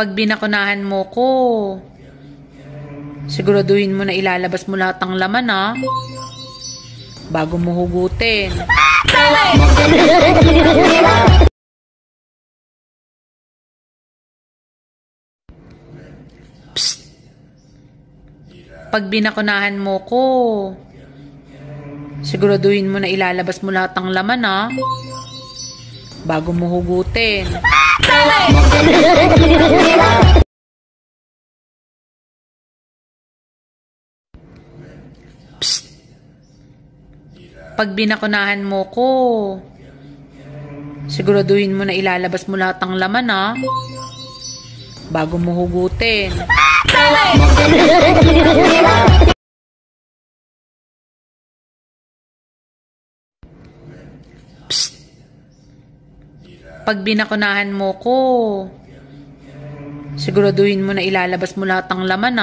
Pag binakunahan mo ko, siguraduhin mo na ilalabas mo lahat ng laman bago mo hugutin. Psst! Pag binakunahan mo ko, siguraduhin mo na ilalabas mo lahat ng laman bago mo hugutin. Psst! Pag binakunahan mo ko, siguraduhin mo na ilalabas mo lahat ng laman bago mo hugutin. Psst! Pag binakunahan mo ko, siguraduhin mo na ilalabas mo lahat ng laman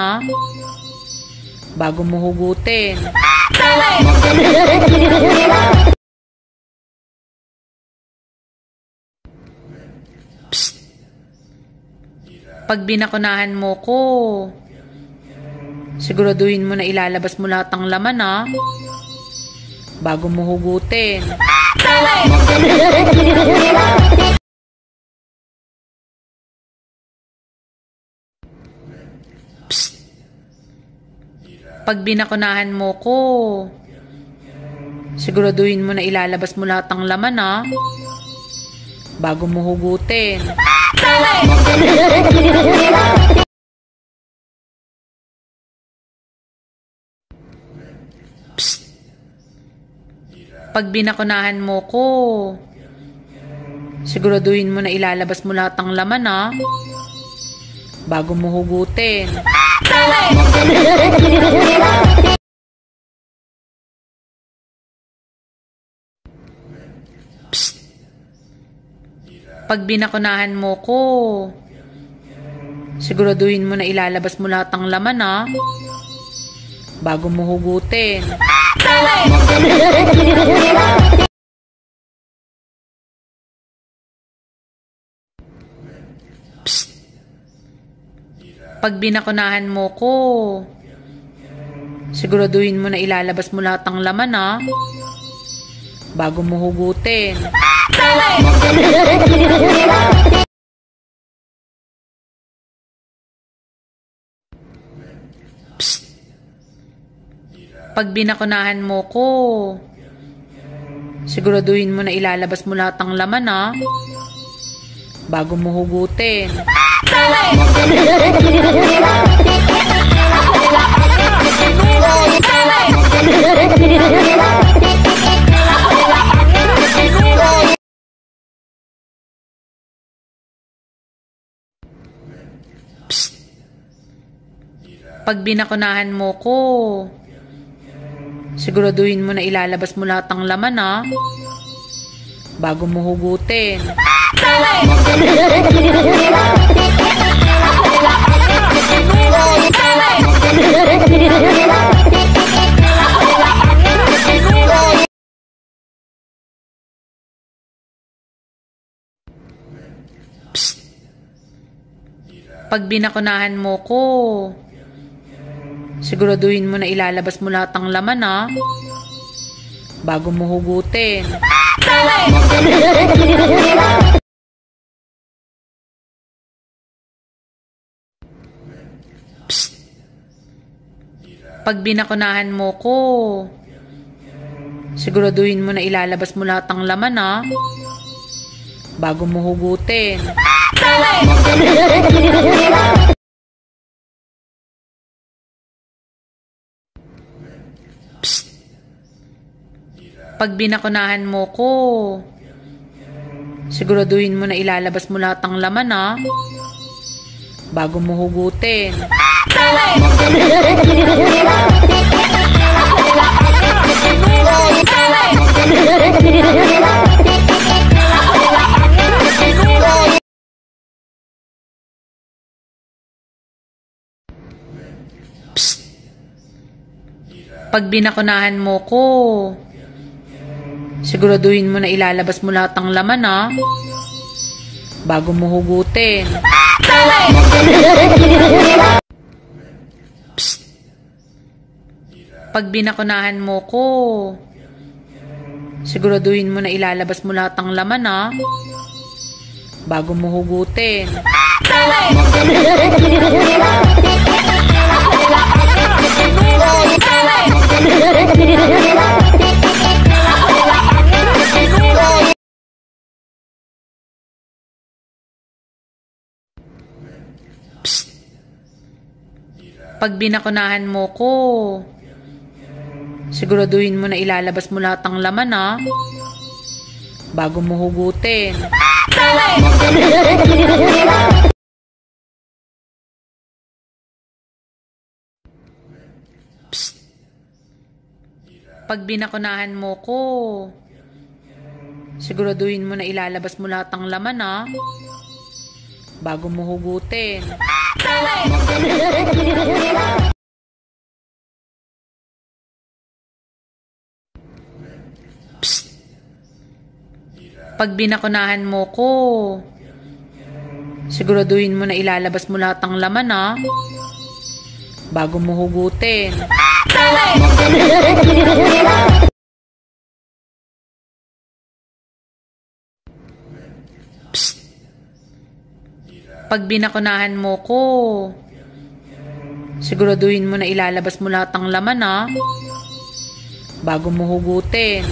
bago mo hugutin. Psst! Pag binakunahan mo ko, siguraduhin mo na ilalabas mo lahat ng laman bago mo hugutin. Psst! Pag binakunahan mo ko, siguraduhin mo na ilalabas mo lahat ng laman bago mo hugutin. Psst! Pag binakunahan mo ko, siguraduhin mo na ilalabas mo lahat ng laman bago mo hugutin. Psst! Pag binakunahan mo ko, siguraduhin mo na ilalabas mo lahat ng laman bago mo hugutin. Psst! Pag binakunahan mo ko, siguraduhin mo na ilalabas mo lahat ng laman bago mo hugutin. Psst! Pag binakunahan mo ko, siguraduhin mo na ilalabas mo lahat ng laman bago mo hugutin. Psst! Pag binakunahan mo ko, siguraduhin mo na ilalabas mo lahat ng laman bago mo hugutin. Psst! Pag binakunahan mo ko, siguraduhin mo na ilalabas mo lahat ng laman bago mo hugutin. Psst! Pag binakunahan mo ko, siguraduhin mo na ilalabas mo lahat ng laman bago mo hugutin. Psst! Pag binakunahan mo ko, siguraduhin mo na ilalabas mo lahat ng laman bago mo hugutin. Psst! Pag binakunahan mo ko, siguraduhin mo na ilalabas mo lahat ng laman bago mo hugutin. Psst! Pag binakunahan mo ko, siguraduhin mo na ilalabas mo lahat ng laman bago mo hugutin. Psst! Pag binakunahan mo ko, siguraduhin mo na ilalabas mo lahat ng laman bago mo hugutin. Psst! Pag binakunahan mo ko, siguraduhin mo na ilalabas mo lahat ng laman bago mo hugutin. Psst! Pag binakunahan mo ko, siguraduhin mo na ilalabas mo lahat ng laman bago mo hugutin. Psst! Pag binakunahan mo ko, siguraduhin mo na ilalabas mo lahat ng laman bago mo hugutin.